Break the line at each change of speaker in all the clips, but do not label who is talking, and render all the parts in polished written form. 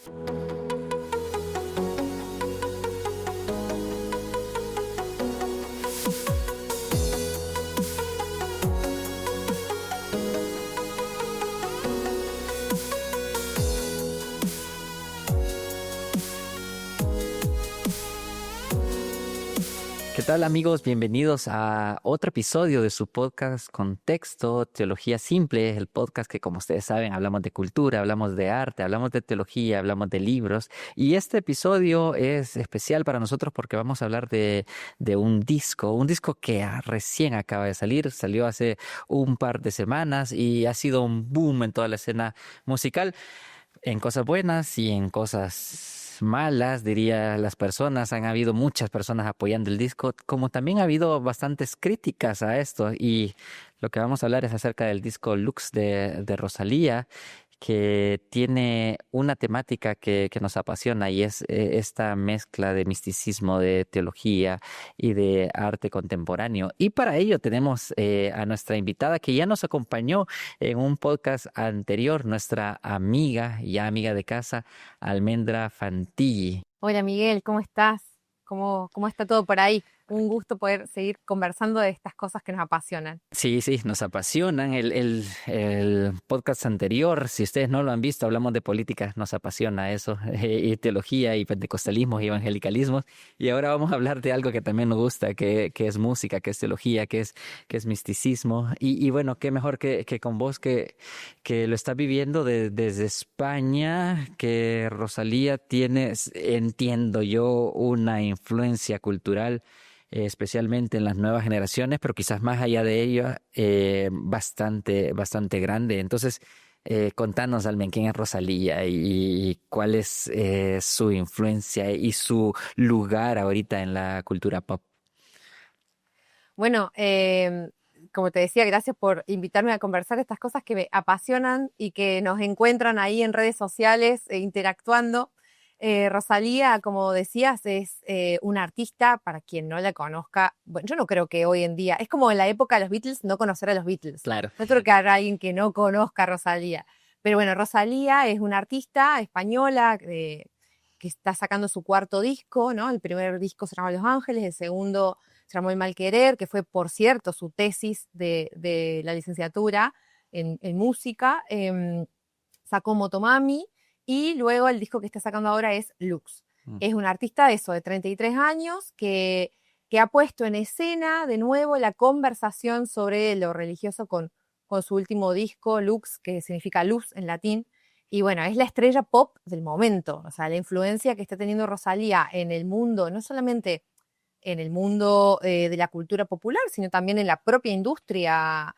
¿Qué tal, amigos? Bienvenidos a otro episodio de su podcast Contexto, Teología Simple, el podcast que, como ustedes saben, hablamos de cultura, hablamos de arte, hablamos de teología, hablamos de libros. Y este episodio es especial para nosotros porque vamos a hablar de un disco que recién acaba de salir, salió hace un par de semanas y ha sido un boom en toda la escena musical, en cosas buenas y en cosas malas, diría las personas. Han habido muchas personas apoyando el disco, como también ha habido bastantes críticas a esto. Y lo que vamos a hablar es acerca del disco Lux de Rosalía, que tiene una temática que nos apasiona y es esta mezcla de misticismo, de teología y de arte contemporáneo. Y para ello tenemos a nuestra invitada que ya nos acompañó en un podcast anterior, nuestra amiga, ya amiga de casa, Almendra Fantilli.
Hola Miguel, ¿cómo estás? ¿Cómo está todo por ahí? Un gusto poder seguir conversando de estas cosas que nos apasionan.
Sí, nos apasionan. El podcast anterior, si ustedes no lo han visto, hablamos de política, nos apasiona eso, y teología, y pentecostalismo, y evangelicalismo. Y ahora vamos a hablar de algo que también nos gusta, que es música, que es teología, que es misticismo. Y bueno, qué mejor que con vos que lo estás viviendo desde España, que Rosalía tiene, entiendo yo, una influencia cultural especialmente en las nuevas generaciones, pero quizás más allá de ello, bastante grande. Entonces, contanos, Almen, quién es Rosalía y cuál es su influencia y su lugar ahorita en la cultura pop.
Bueno, como te decía, gracias por invitarme a conversar de estas cosas que me apasionan y que nos encuentran ahí en redes sociales interactuando. Rosalía, como decías, es una artista, para quien no la conozca. Bueno, yo no creo que hoy en día, es como en la época de los Beatles, no conocer a los Beatles.
Claro.
No creo que haya alguien que no conozca a Rosalía. Pero bueno, Rosalía es una artista española que está sacando su cuarto disco, ¿no? El primer disco se llama Los Ángeles, el segundo se llamó El Mal Querer, que fue, por cierto, su tesis de la licenciatura en música. Sacó Motomami. Y luego el disco que está sacando ahora es Lux. Es un artista de 33 años que ha puesto en escena de nuevo la conversación sobre lo religioso con su último disco, Lux, que significa luz en latín. Y bueno, es la estrella pop del momento. O sea, la influencia que está teniendo Rosalía en el mundo, no solamente en el mundo de la cultura popular, sino también en la propia industria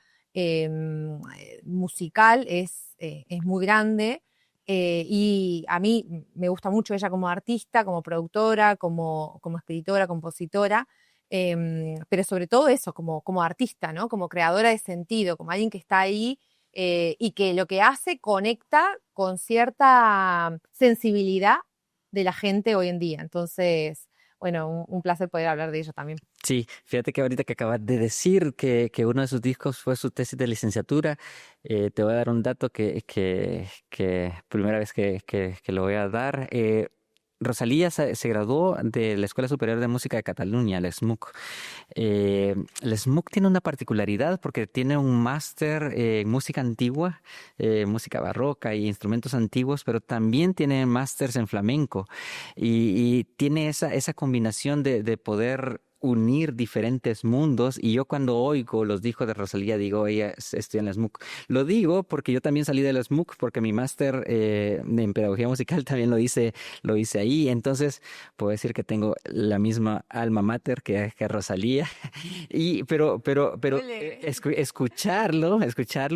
musical, es muy grande. Y a mí me gusta mucho ella como artista, como productora, como escritora, compositora, pero sobre todo eso, como artista, ¿no? Como creadora de sentido, como alguien que está ahí y que lo que hace conecta con cierta sensibilidad de la gente hoy en día. Entonces, bueno, un placer poder hablar de ello también.
Sí, fíjate que ahorita que acabas de decir que uno de sus discos fue su tesis de licenciatura, te voy a dar un dato que primera vez que lo voy a dar. Rosalía se graduó de la Escuela Superior de Música de Cataluña, la SMUC. La SMUC tiene una particularidad porque tiene un máster en música antigua, música barroca y instrumentos antiguos, pero también tiene másters en flamenco y tiene esa combinación de poder unir diferentes mundos. Y yo cuando oigo los discos de Rosalía digo, ella estudia en la SMUC. Lo digo porque yo también salí de la SMUC porque mi máster en pedagogía musical también lo hice ahí. Entonces puedo decir que tengo la misma alma mater que Rosalía. Pero escucharlo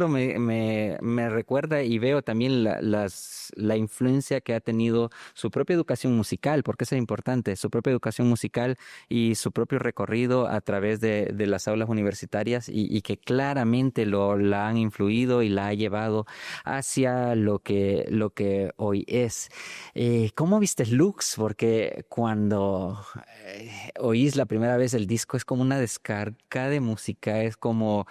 me recuerda y veo también la influencia que ha tenido su propia educación musical, porque eso es importante, su propia educación musical y su propio recorrido a través de las aulas universitarias y que claramente la han influido y la ha llevado hacia lo que hoy es. ¿Cómo viste Lux? Porque cuando oís la primera vez el disco es como una descarga de música, es como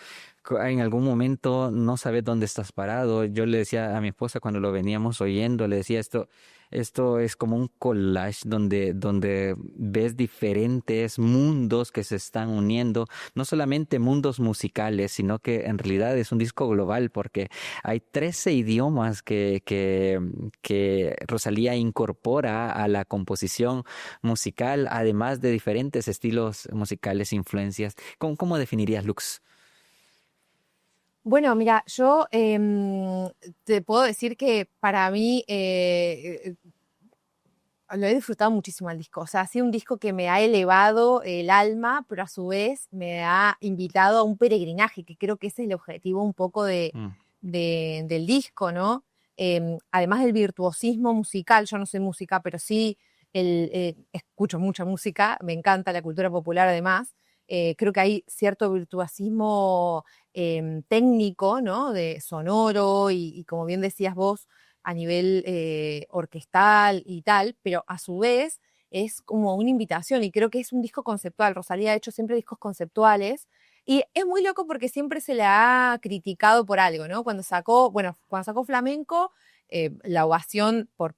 en algún momento no sabes dónde estás parado. Yo le decía a mi esposa cuando lo veníamos oyendo, le decía esto. Esto es como un collage donde ves diferentes mundos que se están uniendo, no solamente mundos musicales, sino que en realidad es un disco global porque hay 13 idiomas que Rosalía incorpora a la composición musical, además de diferentes estilos musicales, influencias. ¿Cómo definirías Lux?
Bueno, mira, yo te puedo decir que para mí lo he disfrutado muchísimo el disco. O sea, ha sido un disco que me ha elevado el alma, pero a su vez me ha invitado a un peregrinaje, que creo que ese es el objetivo un poco
Mm,
del disco, ¿no? Además del virtuosismo musical, yo no sé música, pero sí escucho mucha música, me encanta la cultura popular además. Creo que hay cierto virtuosismo técnico, ¿no? De sonoro y como bien decías vos, a nivel orquestal y tal, pero a su vez es como una invitación y creo que es un disco conceptual. Rosalía ha hecho siempre discos conceptuales y es muy loco porque siempre se le ha criticado por algo, ¿no? Cuando sacó Flamenco, la ovación por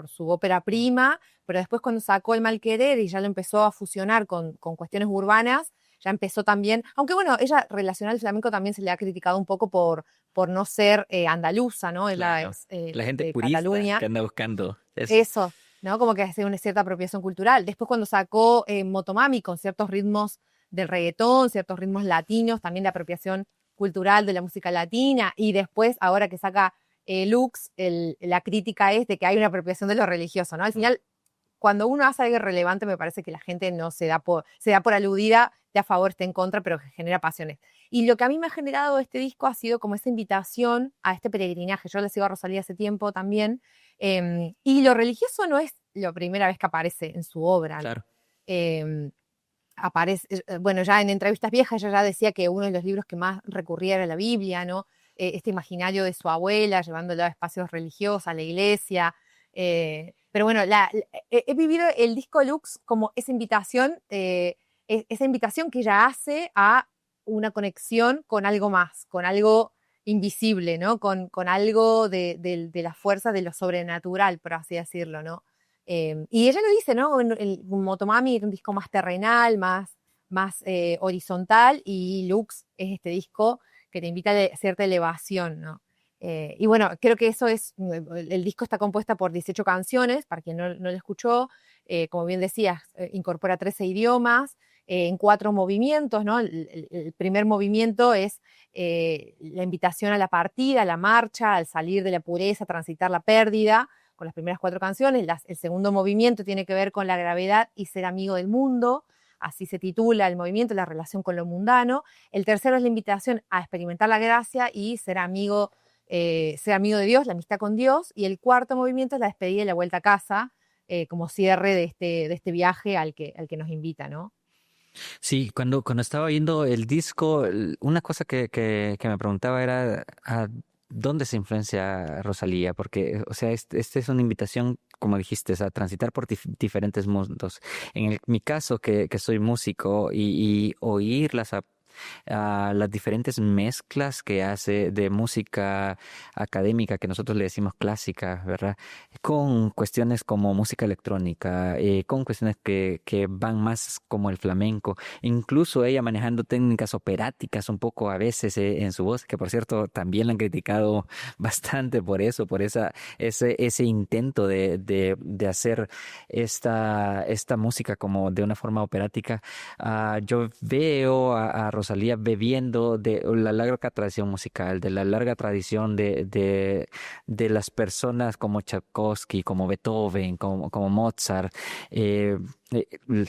su ópera prima, pero después cuando sacó El Malquerer y ya lo empezó a fusionar con cuestiones urbanas, ya empezó también, aunque bueno, ella relacionada al flamenco también se le ha criticado un poco por no ser andaluza, ¿no? Ella
claro.
es
La gente
de
purista que
Cataluña,
anda buscando eso.
eso, ¿no? Como que hace una cierta apropiación cultural. Después cuando sacó Motomami con ciertos ritmos del reggaetón, ciertos ritmos latinos, también de apropiación cultural de la música latina, y después ahora que saca Lux, la crítica es de que hay una apropiación de lo religioso, ¿no? Al
Mm.
final cuando uno hace algo relevante, me parece que la gente no se da por aludida, esté a favor, esté en contra, pero que genera pasiones. Y lo que a mí me ha generado este disco ha sido como esa invitación a este peregrinaje. Yo le sigo a Rosalía hace tiempo también, y lo religioso no es la primera vez que aparece en su obra, ¿no?
Claro.
Eh, bueno, ya en entrevistas viejas ella ya decía que uno de los libros que más recurría era la Biblia, ¿no? Este imaginario de su abuela, llevándolo a espacios religiosos, a la iglesia. Pero bueno, he vivido el disco Lux como esa invitación que ella hace a una conexión con algo más, con algo invisible, ¿no? Con algo de la fuerza de lo sobrenatural, por así decirlo, ¿no? Y ella lo dice, ¿no? El Motomami era un disco más terrenal, más horizontal, y Lux es este disco que te invita a cierta elevación, ¿no? Y bueno, creo que eso es, el disco está compuesta por 18 canciones, para quien no lo escuchó, como bien decías, incorpora 13 idiomas, en 4 movimientos, ¿no? El primer movimiento es la invitación a la partida, a la marcha, al salir de la pureza, transitar la pérdida, con las primeras 4 canciones. El segundo movimiento tiene que ver con la gravedad y ser amigo del mundo, así se titula el movimiento, la relación con lo mundano. El tercero es la invitación a experimentar la gracia y ser amigo de Dios, la amistad con Dios. Y el cuarto movimiento es la despedida y la vuelta a casa, como cierre de este viaje al que nos invita, ¿no?
Sí, cuando estaba viendo el disco, una cosa que me preguntaba era a dónde se influencia Rosalía, porque, o sea, este es una invitación, como dijiste, a transitar por diferentes mundos. Mi caso, que soy músico y oír a las diferentes mezclas que hace de música académica, que nosotros le decimos clásica, ¿verdad? Con cuestiones como música electrónica, con cuestiones que van más como el flamenco, incluso ella manejando técnicas operáticas un poco a veces en su voz, que por cierto también la han criticado bastante por eso, por ese intento de hacer esta música como de una forma operática. Yo veo a Rosalía bebiendo de la larga tradición musical, de la larga tradición de las personas como Tchaikovsky, como Beethoven, como Mozart. eh,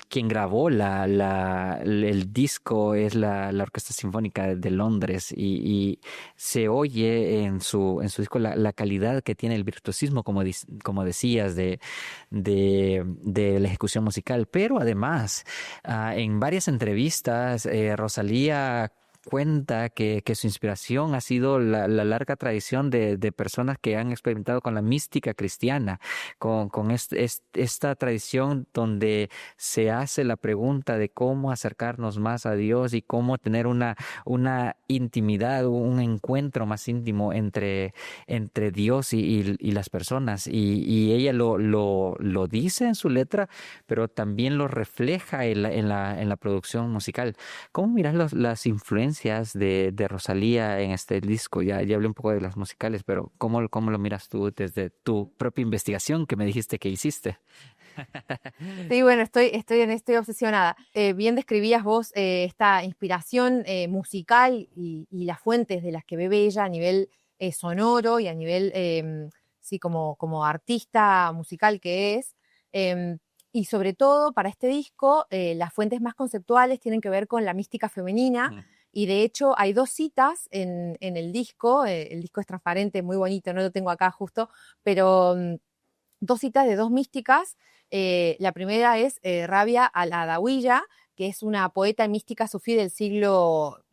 Quien grabó el disco es la Orquesta Sinfónica de Londres y se oye en su disco la calidad que tiene el virtuosismo, como decías, de la ejecución musical. Pero además, en varias entrevistas, Rosalía cuenta que su inspiración ha sido la larga tradición de personas que han experimentado con la mística cristiana, con esta tradición donde se hace la pregunta de cómo acercarnos más a Dios y cómo tener una intimidad, un encuentro más íntimo entre Dios y las personas. Y ella lo dice en su letra, pero también lo refleja en la producción musical. ¿Cómo miras las influencias de Rosalía en este disco? Ya hablé un poco de las musicales, pero ¿cómo lo miras tú desde tu propia investigación que me dijiste que hiciste?
Sí, bueno, estoy obsesionada. Bien describías vos esta inspiración musical y las fuentes de las que bebe ella a nivel sonoro y a nivel, sí, como artista musical que es. Em, y sobre todo para este disco, las fuentes más conceptuales tienen que ver con la mística femenina.
Mm.
Y de hecho hay dos citas en el disco es transparente, muy bonito, no lo tengo acá justo, pero dos citas de dos místicas. La primera es Rabia al-Adawiya, que es una poeta mística sufí del siglo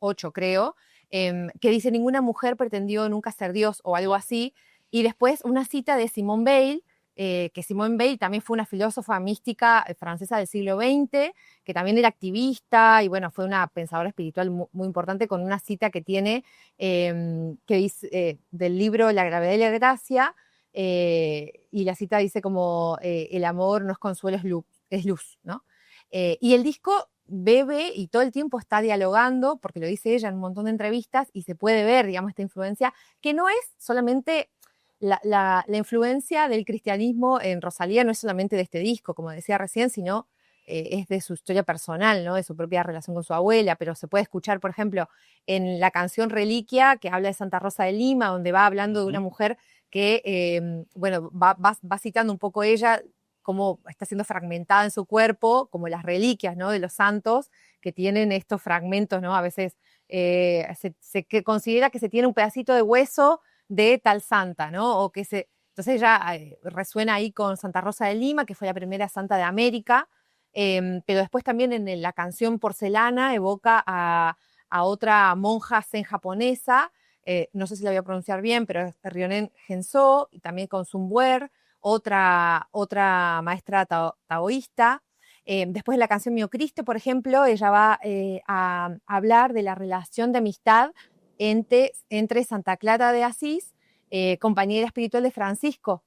VIII, creo, que dice: ninguna mujer pretendió nunca ser Dios o algo así. Y después una cita de Simone Weil, que Simone Weil también fue una filósofa mística francesa del siglo XX, que también era activista y bueno, fue una pensadora espiritual muy importante, con una cita que tiene, que dice, del libro La gravedad y la gracia, y la cita dice como, el amor no es consuelo, es luz, ¿no? Y el disco bebe y todo el tiempo está dialogando, porque lo dice ella en un montón de entrevistas, y se puede ver, digamos, esta influencia, que no es solamente la influencia del cristianismo en Rosalía, no es solamente de este disco, como decía recién, sino es de su historia personal, ¿no? De su propia relación con su abuela, pero se puede escuchar, por ejemplo, en la canción Reliquia, que habla de Santa Rosa de Lima, donde va hablando de una
Ujú.
mujer que, bueno, va citando un poco ella cómo está siendo fragmentada en su cuerpo, como las reliquias, ¿no? De los santos, que tienen estos fragmentos, ¿no? A veces que considera que se tiene un pedacito de hueso de tal santa, ¿no? Entonces ya resuena ahí con Santa Rosa de Lima, que fue la primera santa de América, pero después también en la canción Porcelana evoca a otra monja zen japonesa, no sé si la voy a pronunciar bien, pero es Ryonen Genso, y también con Sumbuer, otra maestra taoísta. Después de la canción Mio Cristo, por ejemplo, ella va a hablar de la relación de amistad entre Santa Clara de Asís, compañera espiritual de Francisco,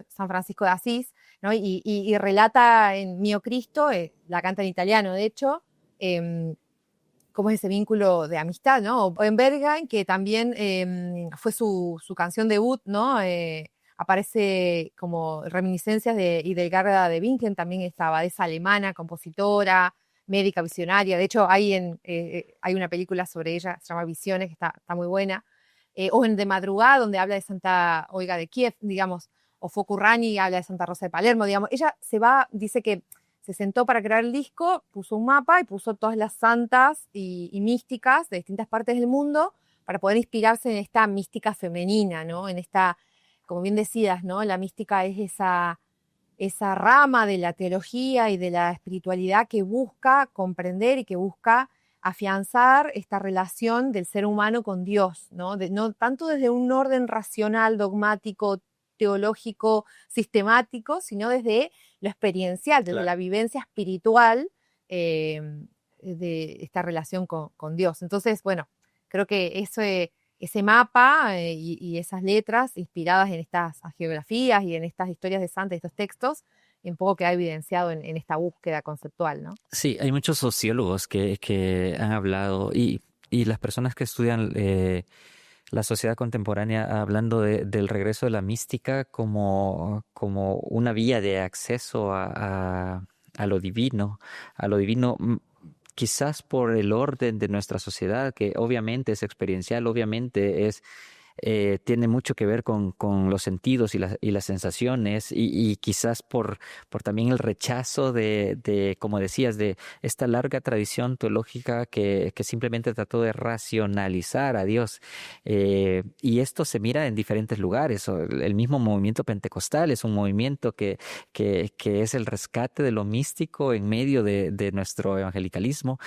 San Francisco de Asís, ¿no? Y relata en Mio Cristo, la canta en italiano, de hecho, cómo es ese vínculo de amistad, ¿no? O en Berghain, que también fue su canción debut, ¿no? Aparece como reminiscencias de Hildegard de Bingen, también esta abadesa alemana, compositora, médica, visionaria. De hecho, hay una película sobre ella, se llama Visiones, que está muy buena. O en De Madrugada, donde habla de Santa Olga de Kiev, digamos, o Focurrani habla de Santa Rosa de Palermo, digamos. Ella dice que se sentó para crear el disco, puso un mapa y puso todas las santas y místicas de distintas partes del mundo para poder inspirarse en esta mística femenina, ¿no? En esta, como bien decías, ¿no? La mística es esa rama de la teología y de la espiritualidad que busca comprender y que busca afianzar esta relación del ser humano con Dios, ¿no? No tanto desde un orden racional, dogmático, teológico, sistemático, sino desde lo experiencial, desde
Claro.
la vivencia espiritual eh, de esta relación con Dios. Entonces, bueno, creo que ese mapa y esas letras inspiradas en estas geografías y en estas historias de santos, estos textos, un poco queda evidenciado en esta búsqueda conceptual, ¿no?
Sí, hay muchos sociólogos que han hablado y las personas que estudian la sociedad contemporánea hablando del regreso de la mística como una vía de acceso a a lo divino, quizás por el orden de nuestra sociedad, que obviamente es experiencial, obviamente tiene mucho que ver con los sentidos y las sensaciones y quizás por también el rechazo como decías, de esta larga tradición teológica que simplemente trató de racionalizar a Dios. Y esto se mira en diferentes lugares. El mismo movimiento pentecostal es un movimiento que es el rescate de lo místico en medio de nuestro evangelicalismo,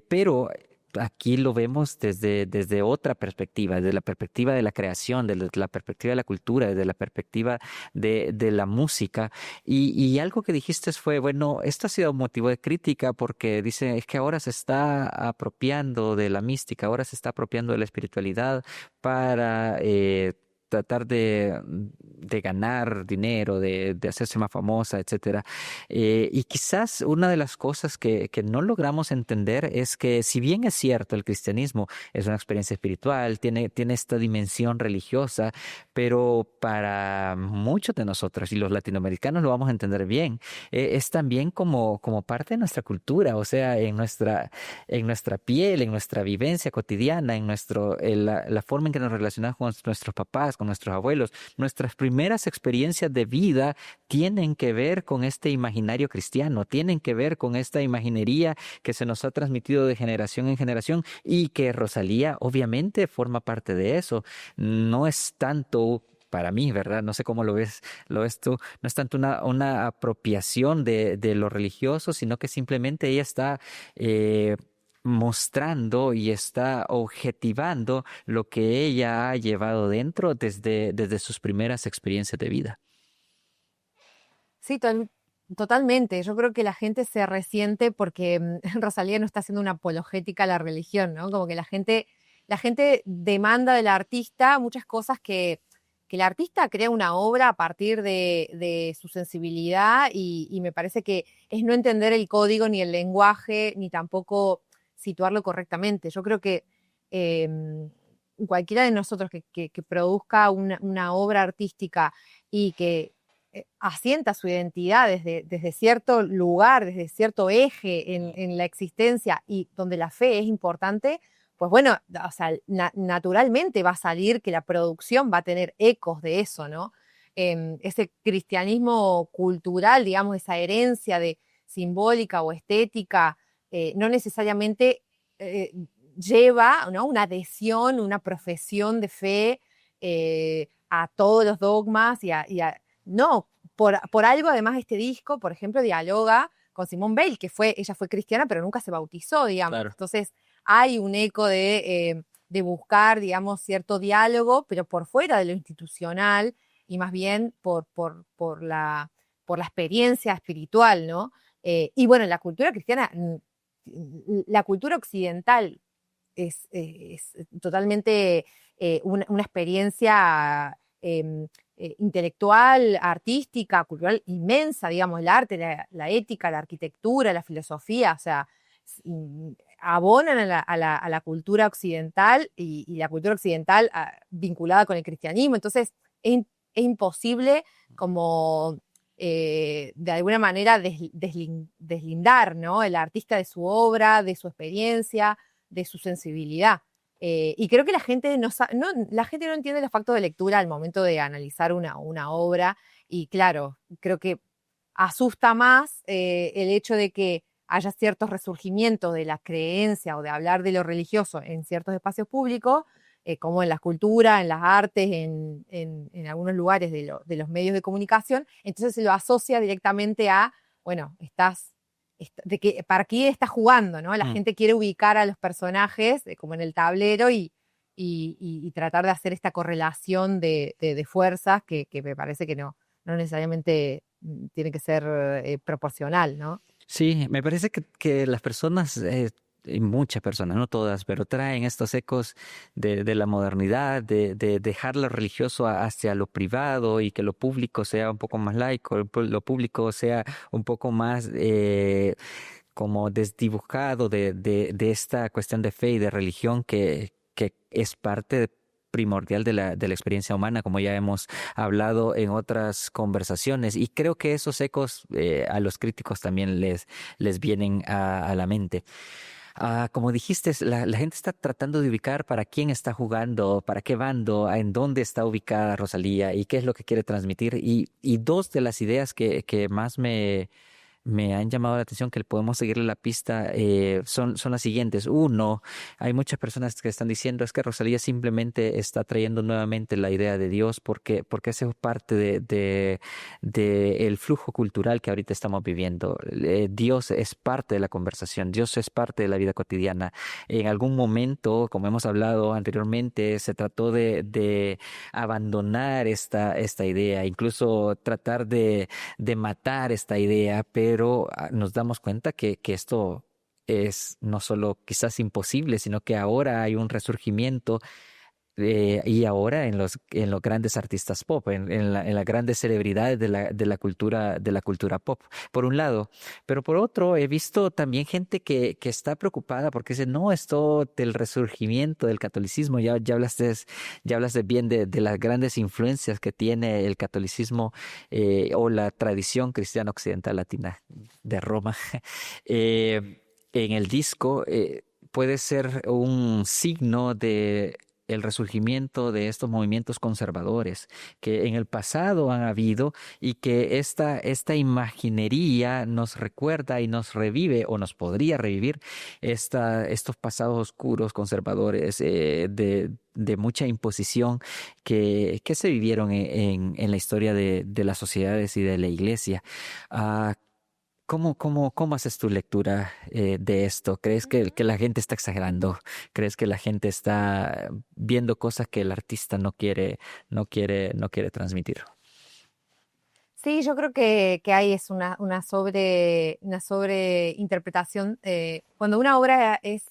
pero aquí lo vemos desde otra perspectiva, desde la perspectiva de la creación, desde la perspectiva de la cultura, desde la perspectiva de la música. Y algo que dijiste fue, bueno, esto ha sido un motivo de crítica porque dice, es que ahora se está apropiando de la mística, ahora se está apropiando de la espiritualidad para tratar de ganar dinero, de hacerse más famosa, etcétera. Y quizás una de las cosas que no logramos entender es que si bien es cierto, el cristianismo es una experiencia espiritual, tiene esta dimensión religiosa, pero para muchos de nosotros, y los latinoamericanos lo vamos a entender bien, es también como parte de nuestra cultura, o sea, en nuestra piel, en nuestra vivencia cotidiana, la forma en que nos relacionamos con nuestros papás, con nuestros abuelos. Nuestras primeras experiencias de vida tienen que ver con este imaginario cristiano, tienen que ver con esta imaginería que se nos ha transmitido de generación en generación y que Rosalía obviamente forma parte de eso. No es tanto para mí, ¿verdad? No sé cómo lo ves tú. No es tanto una apropiación de lo religioso, sino que simplemente ella está mostrando y está objetivando lo que ella ha llevado dentro desde sus primeras experiencias de vida.
Sí, totalmente. Yo creo que la gente se resiente porque Rosalía no está haciendo una apologética a la religión, ¿no? Como que la gente demanda del artista muchas cosas que el artista crea una obra a partir de su sensibilidad y me parece que es no entender el código ni el lenguaje, ni tampoco situarlo correctamente. Yo creo que em, cualquiera de nosotros que produzca una obra artística y que asienta su identidad desde cierto lugar, desde cierto eje en la existencia y donde la fe es importante, pues bueno, o sea, naturalmente va a salir que la producción va a tener ecos de eso, ¿no? Ese cristianismo cultural, digamos, esa herencia de simbólica o estética, no necesariamente eh, lleva, ¿no?, una adhesión, una profesión de fe a todos los dogmas no, por algo además este disco, por ejemplo, dialoga con Simone Weil, ella fue cristiana pero nunca se bautizó, digamos.
Claro.
Entonces hay un eco de buscar, digamos, cierto diálogo, pero por fuera de lo institucional y más bien por la experiencia espiritual, ¿no? Y bueno, la cultura cristiana, la cultura occidental es totalmente una experiencia intelectual, artística, cultural inmensa, digamos, el arte, la ética, la arquitectura, la filosofía, o sea, abonan a la cultura occidental y la cultura occidental vinculada con el cristianismo. Entonces, es imposible como de alguna manera deslindar, ¿no?, el artista de su obra, de su experiencia, de su sensibilidad. Y creo que la gente no entiende los factores de lectura al momento de analizar una obra. Y claro, creo que asusta más el hecho de que haya ciertos resurgimientos de la creencia o de hablar de lo religioso en ciertos espacios públicos, como en la cultura, en las artes, en algunos lugares de los medios de comunicación. Entonces se lo asocia directamente a, bueno, para quién estás jugando, ¿no? La
Mm.
gente quiere ubicar a los personajes como en el tablero y tratar de hacer esta correlación de fuerzas que me parece que no necesariamente tiene que ser proporcional, ¿no?
Sí, me parece que las personas, y muchas personas, no todas, pero traen estos ecos de la modernidad, de dejar lo religioso hacia lo privado y que lo público sea un poco más laico, lo público sea un poco más como desdibujado de esta cuestión de fe y de religión que es parte primordial de la experiencia humana, como ya hemos hablado en otras conversaciones. Y creo que esos ecos a los críticos también les vienen a la mente. Como dijiste, la gente está tratando de ubicar para quién está jugando, para qué bando, en dónde está ubicada Rosalía y qué es lo que quiere transmitir. Y dos de las ideas que más me me han llamado la atención, que podemos seguirle la pista, son las siguientes. Uno, hay muchas personas que están diciendo es que Rosalía simplemente está trayendo nuevamente la idea de Dios porque eso es parte de el flujo cultural que ahorita estamos viviendo. Dios es parte de la conversación, Dios es parte de la vida cotidiana. En algún momento, como hemos hablado anteriormente, se trató de abandonar esta idea, incluso tratar de matar esta idea, pero nos damos cuenta que esto es no solo quizás imposible, sino que ahora hay un resurgimiento, y ahora en los grandes artistas pop, en las grandes celebridades de la cultura pop, por un lado. Pero por otro, he visto también gente que está preocupada porque dice, no, esto del resurgimiento del catolicismo, ya hablaste bien de las grandes influencias que tiene el catolicismo, o la tradición cristiana occidental latina de Roma. En el disco, puede ser un signo de el resurgimiento de estos movimientos conservadores que en el pasado han habido, y que esta imaginería nos recuerda y nos revive, o nos podría revivir estos pasados oscuros conservadores, de mucha imposición que se vivieron en la historia de las sociedades y de la iglesia. Ah, ¿cómo haces tu lectura, de esto? ¿Crees que la gente está exagerando? ¿Crees que la gente está viendo cosas que el artista no quiere transmitir?
Sí, yo creo que hay es una sobreinterpretación. Cuando una obra es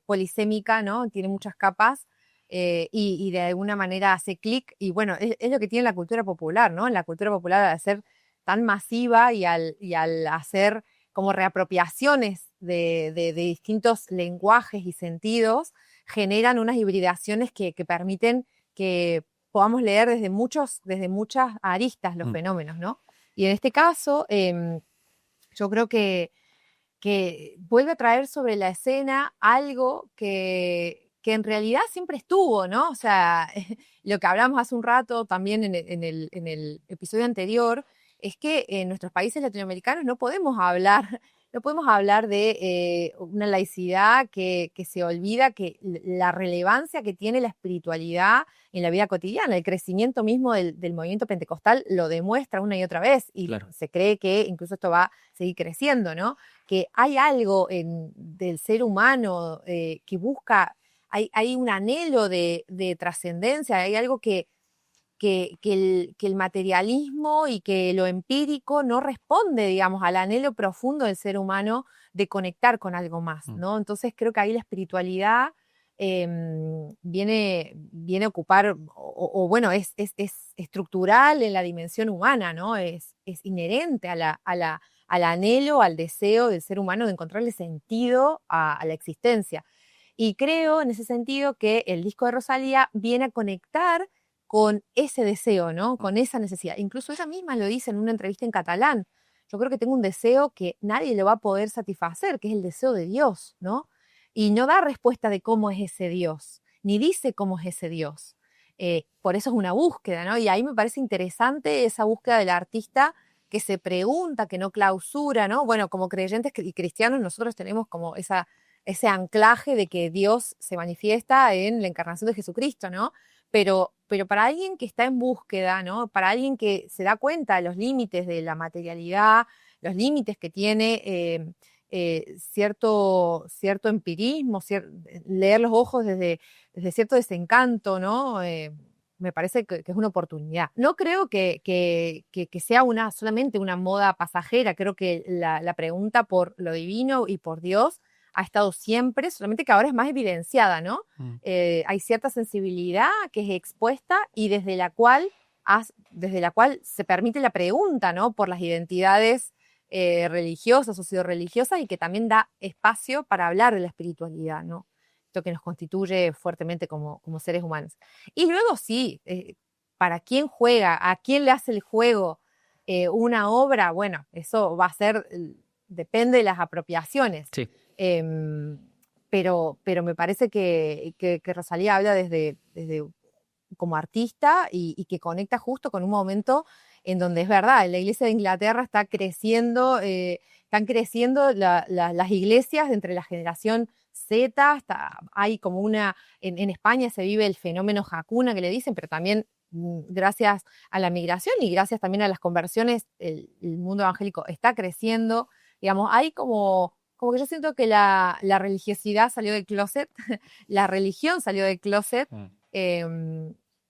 polisémica, ¿no? Tiene muchas capas, y de alguna manera hace clic. Y bueno, es lo que tiene la cultura popular, ¿no? En la cultura popular, al ser tan masiva y al hacer como reapropiaciones de distintos lenguajes y sentidos, generan unas hibridaciones que permiten que podamos leer desde muchas aristas los
Mm,
fenómenos, ¿no? Y en este caso, yo creo que vuelve a traer sobre la escena algo que en realidad siempre estuvo, ¿no? O sea, lo que hablamos hace un rato también en el episodio anterior, es que en nuestros países latinoamericanos no podemos hablar de una laicidad que se olvida que la relevancia que tiene la espiritualidad en la vida cotidiana. El crecimiento mismo del movimiento pentecostal lo demuestra una y otra vez, y
claro.
se cree que incluso esto va a seguir creciendo, ¿no? Que hay algo del ser humano, que busca, hay un anhelo de trascendencia, hay algo que el materialismo y que lo empírico no responde, digamos, al anhelo profundo del ser humano de conectar con algo más,
Mm,
¿no? Entonces creo que ahí la espiritualidad viene a ocupar, o bueno, es estructural en la dimensión humana, ¿no? Es inherente al anhelo, al deseo del ser humano de encontrarle sentido a la existencia. Y creo en ese sentido que el disco de Rosalía viene a conectar con ese deseo, ¿no?
mm,
Con esa necesidad. Incluso ella misma lo dice en una entrevista en catalán. Yo creo que tengo un deseo que nadie lo va a poder satisfacer, que es el deseo de Dios, ¿no? Y no da respuesta de cómo es ese Dios, ni dice cómo es ese Dios. Por eso es una búsqueda, ¿no? Y ahí me parece interesante esa búsqueda del artista que se pregunta, que no clausura, ¿no? Bueno, como creyentes y cristianos nosotros tenemos como ese anclaje de que Dios se manifiesta en la encarnación de Jesucristo, ¿no? Pero para alguien que está en búsqueda, ¿no? Para alguien que se da cuenta de los límites de la materialidad, los límites que tiene cierto empirismo, leer los ojos desde cierto desencanto, ¿no? Me parece que es una oportunidad. No creo que sea solamente una moda pasajera. Creo que la pregunta por lo divino y por Dios ha estado siempre, solamente que ahora es más evidenciada, ¿no?
mm.
Hay cierta sensibilidad que es expuesta y desde la cual se permite la pregunta, ¿no? Por las identidades religiosas o pseudo-religiosas, y que también da espacio para hablar de la espiritualidad, ¿no? Esto que nos constituye fuertemente como seres humanos. Y luego sí, para quién juega, a quién le hace el juego una obra, bueno, eso va a ser, depende de las apropiaciones.
Sí.
Em, pero me parece que Rosalía habla desde como artista, y que conecta justo con un momento en donde es verdad, la iglesia de Inglaterra está creciendo, están creciendo las iglesias entre la generación Z, hay como en España se vive el fenómeno Hakuna que le dicen, pero también gracias a la migración y gracias también a las conversiones, el mundo evangélico está creciendo, digamos, hay como que yo siento que la religiosidad salió del closet, la religión salió del closet,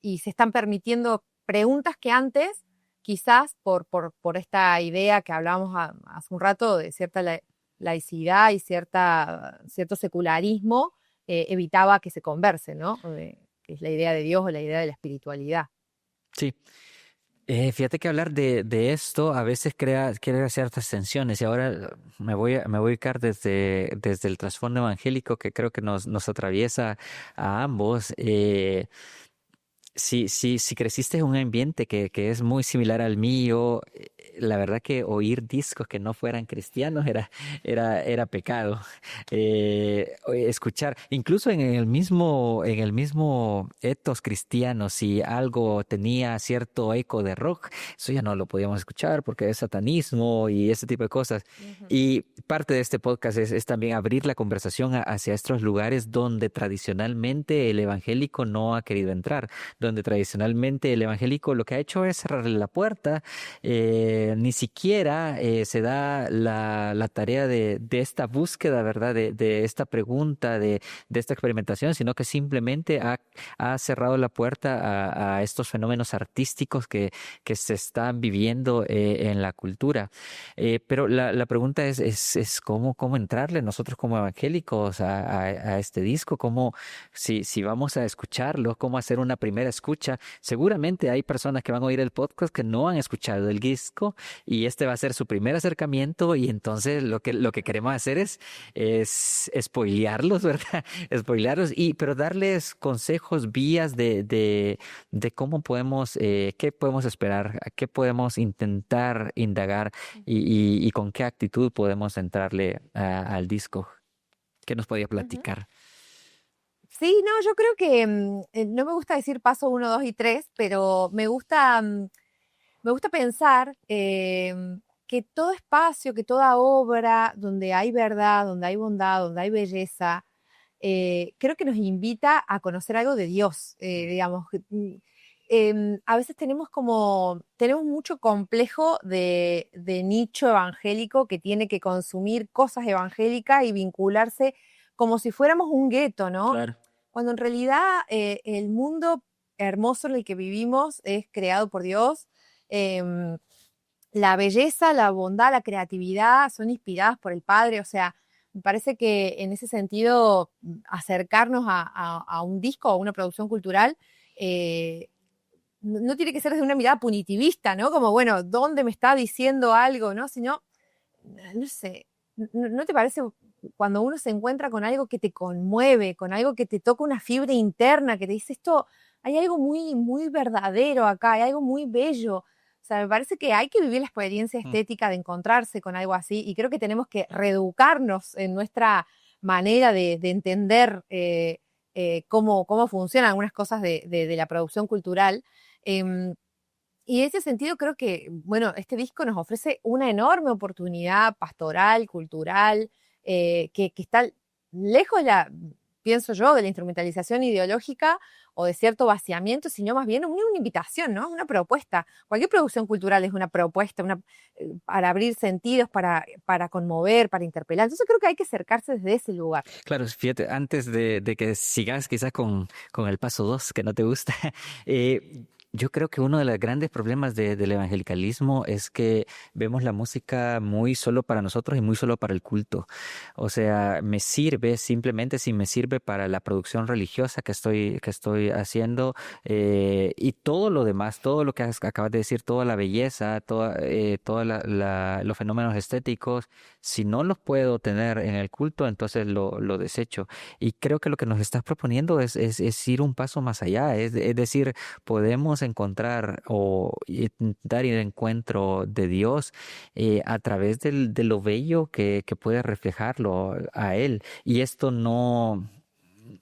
y se están permitiendo preguntas que antes, quizás por esta idea que hablábamos hace un rato de cierta laicidad y cierto secularismo, evitaba que se converse, ¿no? Que es la idea de Dios o la idea de la espiritualidad.
Sí. Fíjate que hablar de esto a veces crea ciertas tensiones y ahora me voy a ubicar desde el trasfondo evangélico que creo que nos atraviesa a ambos. Si creciste en un ambiente que es muy similar al mío, la verdad que oír discos que no fueran cristianos era pecado. Escuchar, incluso en el mismo ethos cristiano, si algo tenía cierto eco de rock, eso ya no lo podíamos escuchar porque es satanismo y ese tipo de cosas.
Ujú.
Y parte de este podcast es también abrir la conversación hacia estos lugares donde tradicionalmente el evangélico no ha querido entrar, donde tradicionalmente el evangélico lo que ha hecho es cerrarle la puerta, ni siquiera se da la tarea de esta búsqueda, ¿verdad? De esta pregunta, de esta experimentación, sino que simplemente ha cerrado la puerta a estos fenómenos artísticos que se están viviendo en la cultura. Pero la pregunta es cómo entrarle nosotros como evangélicos a este disco, si vamos a escucharlo, cómo hacer una primera escucha. Seguramente hay personas que van a oír el podcast que no han escuchado el disco y este va a ser su primer acercamiento y entonces lo que queremos hacer es spoilearlos, ¿verdad? Spoilearlos pero darles consejos, vías de cómo podemos, qué podemos esperar, qué podemos intentar indagar y con qué actitud podemos entrarle al disco. ¿Qué nos podía
Ujú.
platicar?
Sí, no, yo creo que no me gusta decir paso uno, dos y tres, pero me gusta pensar que todo espacio, que toda obra donde hay verdad, donde hay bondad, donde hay belleza, creo que nos invita a conocer algo de Dios, digamos. A veces tenemos mucho complejo de nicho evangélico que tiene que consumir cosas evangélicas y vincularse como si fuéramos un gueto, ¿no?
Claro.
Cuando en realidad el mundo hermoso en el que vivimos es creado por Dios. em, la belleza, la bondad, la creatividad son inspiradas por el Padre, o sea, me parece que en ese sentido acercarnos a un disco o a una producción cultural no tiene que ser desde una mirada punitivista, ¿no? Como, bueno, ¿dónde me está diciendo algo, no? Sino, no sé, ¿no te parece cuando uno se encuentra con algo que te conmueve, con algo que te toca una fibra interna, que te dice esto, hay algo muy, muy verdadero acá, hay algo muy bello? O sea, me parece que hay que vivir la experiencia
Mm.
estética de encontrarse con algo así y creo que tenemos que reeducarnos en nuestra manera de entender cómo funcionan algunas cosas de la producción cultural. Em, y en ese sentido creo que, bueno, este disco nos ofrece una enorme oportunidad pastoral, cultural, que está lejos pienso yo, de la instrumentalización ideológica o de cierto vaciamiento, sino más bien una invitación, ¿no? Una propuesta. Cualquier producción cultural es una propuesta, para abrir sentidos, para conmover, para interpelar. Entonces creo que hay que acercarse desde ese lugar.
Claro, fíjate, antes de que sigas quizás con el paso 2 que no te gusta, yo creo que uno de los grandes problemas del evangelicalismo es que vemos la música muy solo para nosotros y muy solo para el culto. O sea, me sirve simplemente si me sirve para la producción religiosa que estoy haciendo y todo lo demás, todo lo que acabas de decir, toda la belleza, toda los fenómenos estéticos, si no los puedo tener en el culto, entonces lo desecho. Y creo que lo que nos estás proponiendo es ir un paso más allá, es decir, podemos encontrar o intentar ir al encuentro de Dios a través de lo bello que puede reflejarlo a Él. Y esto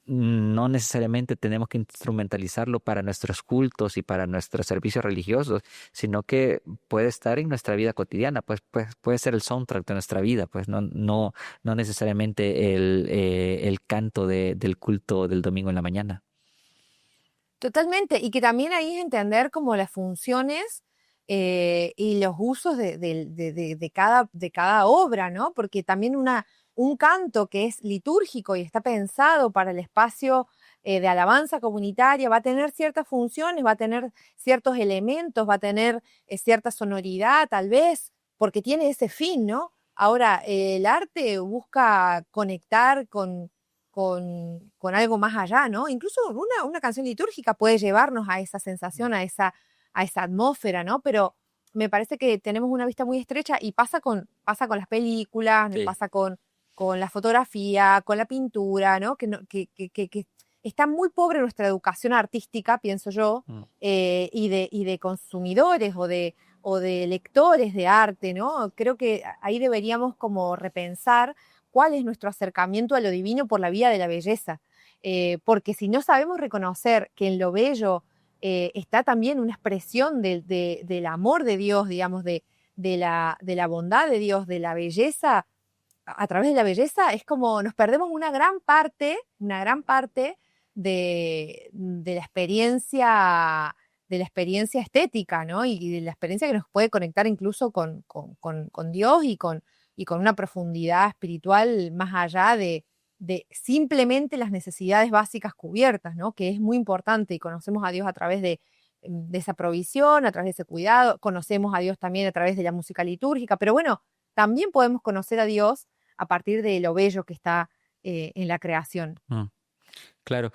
no necesariamente tenemos que instrumentalizarlo para nuestros cultos y para nuestros servicios religiosos, sino que puede estar en nuestra vida cotidiana, pues puede ser el soundtrack de nuestra vida, pues no necesariamente el canto del culto del domingo en la mañana.
Totalmente, y que también ahí es entender como las funciones y los usos de cada obra, ¿no? Porque también un canto que es litúrgico y está pensado para el espacio de alabanza comunitaria va a tener ciertas funciones, va a tener ciertos elementos, va a tener cierta sonoridad tal vez, porque tiene ese fin, ¿no? Ahora, el arte busca conectar con algo más allá, ¿no? Incluso una canción litúrgica puede llevarnos a esa sensación, a esa atmósfera, ¿no? Pero me parece que tenemos una vista muy estrecha y pasa con las películas,
Sí.
pasa con la fotografía, con la pintura, ¿no? Que está muy pobre nuestra educación artística, pienso yo,
Mm.
y de consumidores o de lectores de arte, ¿no? Creo que ahí deberíamos como repensar cuál es nuestro acercamiento a lo divino por la vía de la belleza. Porque si no sabemos reconocer que en lo bello está también una expresión del amor de Dios, digamos, de la bondad de Dios, de la belleza, a través de la belleza, es como nos perdemos una gran parte de la experiencia estética, ¿no? Y de la experiencia que nos puede conectar incluso con Dios y con una profundidad espiritual más allá de simplemente las necesidades básicas cubiertas, ¿no? Que es muy importante y conocemos a Dios a través de esa provisión, a través de ese cuidado, conocemos a Dios también a través de la música litúrgica, pero bueno, también podemos conocer a Dios a partir de lo bello que está en la creación.
Mm. Claro,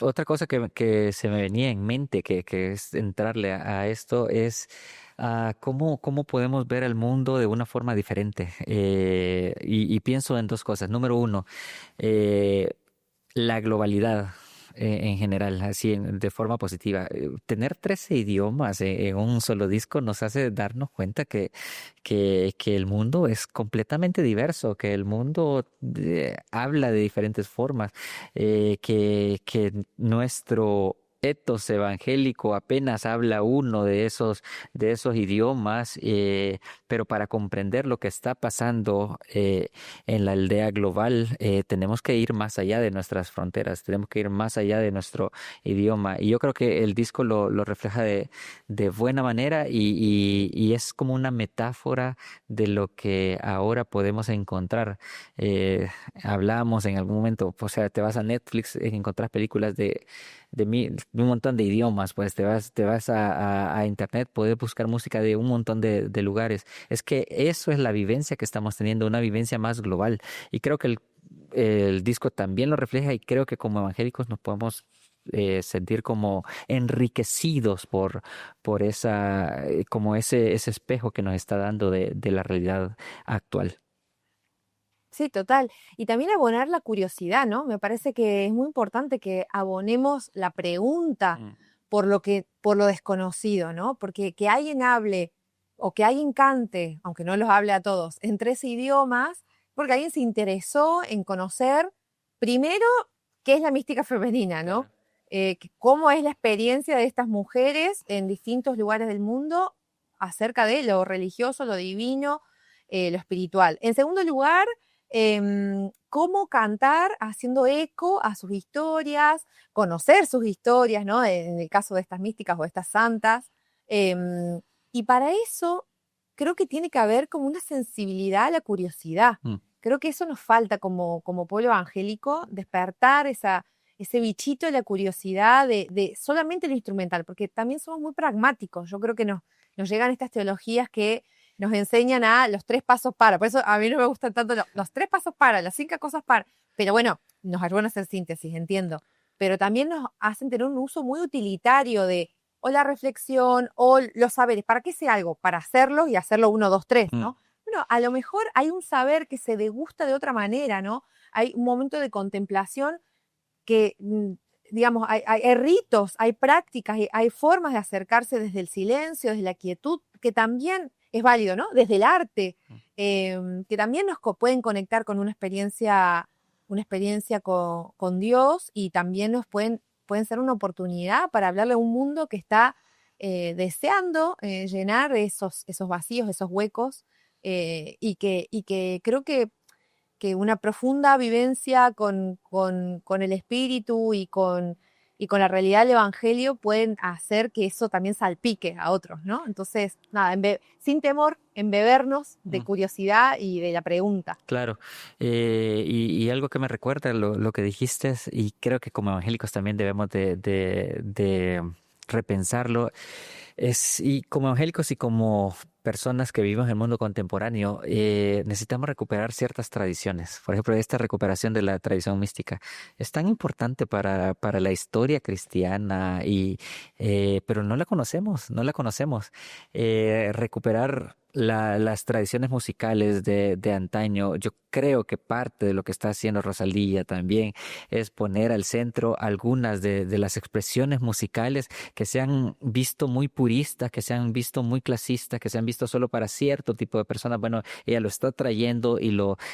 otra cosa que se me venía en mente, que es entrarle a esto, es cómo podemos ver el mundo de una forma diferente. Y pienso en dos cosas. Número uno, eh, la globalidad en general, así de forma positiva. Tener 13 idiomas en un solo disco nos hace darnos cuenta que el mundo es completamente diverso, que el mundo habla de diferentes formas, que nuestro etos evangélico apenas habla uno de esos idiomas, pero para comprender lo que está pasando en la aldea global, tenemos que ir más allá de nuestras fronteras, tenemos que ir más allá de nuestro idioma. Y yo creo que el disco lo refleja de buena manera y es como una metáfora de lo que ahora podemos encontrar. Hablábamos en algún momento, o sea, te vas a Netflix y encontrás películas de un montón de idiomas, pues te vas a internet, puedes buscar música de un montón de lugares. Es que eso es la vivencia que estamos teniendo, una vivencia más global. Y creo que el disco también lo refleja y creo que como evangélicos nos podemos sentir como enriquecidos por como ese espejo que nos está dando de la realidad actual.
Sí, total. Y también abonar la curiosidad, ¿no? Me parece que es muy importante que abonemos la pregunta
Mm.
por lo desconocido, ¿no? Porque que alguien hable o que alguien cante, aunque no los hable a todos, en 3 idiomas, porque alguien se interesó en conocer primero qué es la mística femenina, ¿no?
Claro.
Cómo es la experiencia de estas mujeres en distintos lugares del mundo acerca de lo religioso, lo divino, lo espiritual. En segundo lugar, cómo cantar haciendo eco a sus historias, conocer sus historias, ¿no? En el caso de estas místicas o de estas santas. Y para eso creo que tiene que haber como una sensibilidad a la curiosidad.
Mm.
Creo que eso nos falta como pueblo evangélico, despertar ese bichito de la curiosidad de solamente lo instrumental, porque también somos muy pragmáticos. Yo creo que nos llegan estas teologías que nos enseñan a los 3 pasos para. Por eso a mí no me gustan tanto los 3 pasos para, las 5 cosas para. Pero bueno, nos ayudan a hacer síntesis, entiendo. Pero también nos hacen tener un uso muy utilitario de o la reflexión o los saberes. ¿Para qué sé algo? Para hacerlo y hacerlo 1, 2, 3,
Mm.
¿no? Bueno, a lo mejor hay un saber que se degusta de otra manera, ¿no? Hay un momento de contemplación que, digamos, hay ritos, hay prácticas, hay formas de acercarse desde el silencio, desde la quietud, que también es válido, ¿no? Desde el arte, que también nos pueden conectar con una experiencia una experiencia con Dios, y también pueden ser una oportunidad para hablarle a un mundo que está deseando llenar esos vacíos, esos huecos, y que creo que una profunda vivencia con el espíritu y con la realidad del evangelio pueden hacer que eso también salpique a otros, ¿no? Entonces, nada, sin temor, embebernos de curiosidad y de la pregunta.
Claro, y algo que me recuerda lo que dijiste, y creo que como evangélicos también debemos de repensarlo, y como evangélicos y como personas que vivimos en el mundo contemporáneo, necesitamos recuperar ciertas tradiciones. Por ejemplo, esta recuperación de la tradición mística es tan importante para la historia cristiana, pero no la conocemos, no la conocemos. Recuperar las tradiciones musicales de antaño, yo creo que parte de lo que está haciendo Rosalía también es poner al centro algunas de las expresiones musicales que se han visto muy puristas, que se han visto muy clasistas, que se han visto solo para cierto tipo de personas. Bueno, ella lo está trayendo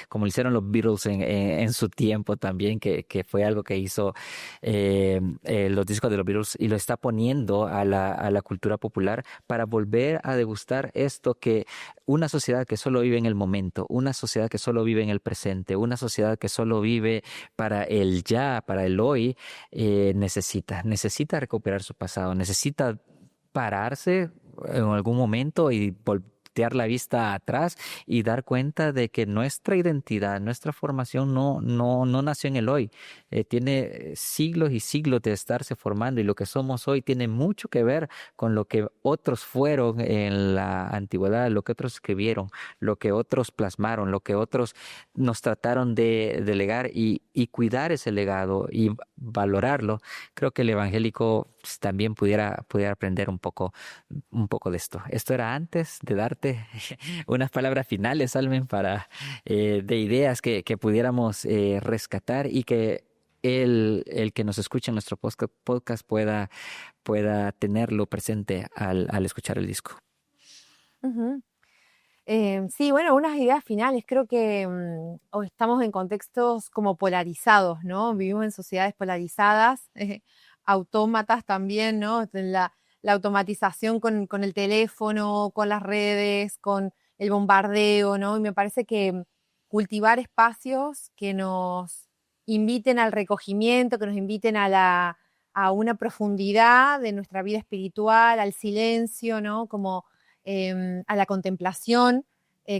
como lo hicieron los Beatles en su tiempo también, que fue algo que hizo los discos de los Beatles, y lo está poniendo a la cultura popular para volver a degustar esto que una sociedad que solo vive en el momento, una sociedad que solo vive en el presente, una sociedad que solo vive para el ya, para el hoy, necesita recuperar su pasado, necesita pararse en algún momento y voltear la vista atrás y dar cuenta de que nuestra identidad, nuestra formación no nació en el hoy. Tiene siglos y siglos de estarse formando, y lo que somos hoy tiene mucho que ver con lo que otros fueron en la antigüedad, lo que otros escribieron, lo que otros plasmaron, lo que otros nos trataron de legar, y cuidar ese legado y valorarlo. Creo que el evangélico también pudiera aprender un poco de esto. Esto era antes de darte unas palabras finales, Almen, de ideas que pudiéramos rescatar, y que el que nos escuche en nuestro podcast pueda tenerlo presente al escuchar el disco.
Ujú. Sí, bueno, unas ideas finales. Creo que hoy estamos en contextos como polarizados, ¿no? Vivimos en sociedades polarizadas, autómatas también, ¿no? La automatización con el teléfono, con las redes, con el bombardeo, ¿no? Y me parece que cultivar espacios que nos inviten al recogimiento, que nos inviten a una profundidad de nuestra vida espiritual, al silencio, ¿no? Como a la contemplación,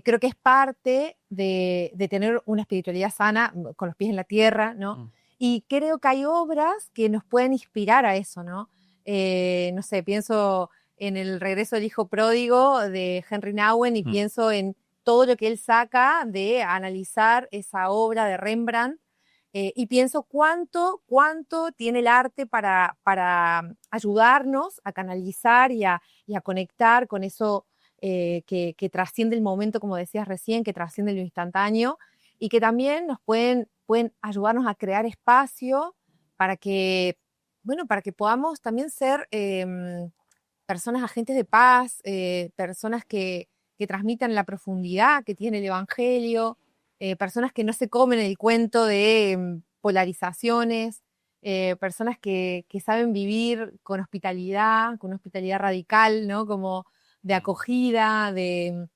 creo que es parte de tener una espiritualidad sana, con los pies en la tierra, ¿no? Y creo que hay obras que nos pueden inspirar a eso, ¿no? No sé, pienso en El regreso del hijo pródigo de Henry Nouwen, y pienso en todo lo que él saca de analizar esa obra de Rembrandt, y pienso cuánto tiene el arte para ayudarnos a canalizar y a conectar con eso que trasciende el momento, como decías recién, que trasciende lo instantáneo, y que también nos pueden ayudarnos a crear espacio para que, bueno, para que podamos también ser personas agentes de paz, personas que transmitan la profundidad que tiene el Evangelio, personas que no se comen el cuento de polarizaciones, personas que saben vivir con hospitalidad radical, ¿no? Como de acogida, de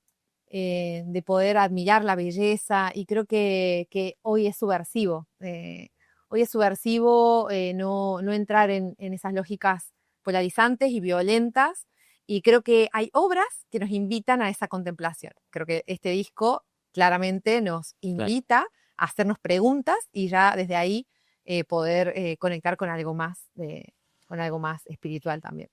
poder admirar la belleza, y creo que hoy es subversivo. Hoy es subversivo no entrar en esas lógicas polarizantes y violentas, y creo que hay obras que nos invitan a esa contemplación. Creo que este disco claramente nos invita a hacernos preguntas, y ya desde ahí poder conectar con algo más espiritual también.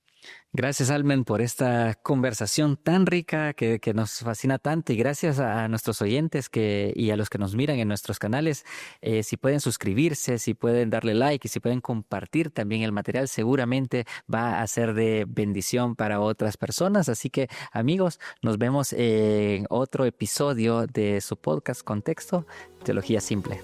Gracias, Almen, por esta conversación tan rica que nos fascina tanto, y gracias a nuestros oyentes y a los que nos miran en nuestros canales. Si pueden suscribirse, si pueden darle like y si pueden compartir también el material, seguramente va a ser de bendición para otras personas. Así que, amigos, nos vemos en otro episodio de su podcast Contexto, Teología Simple.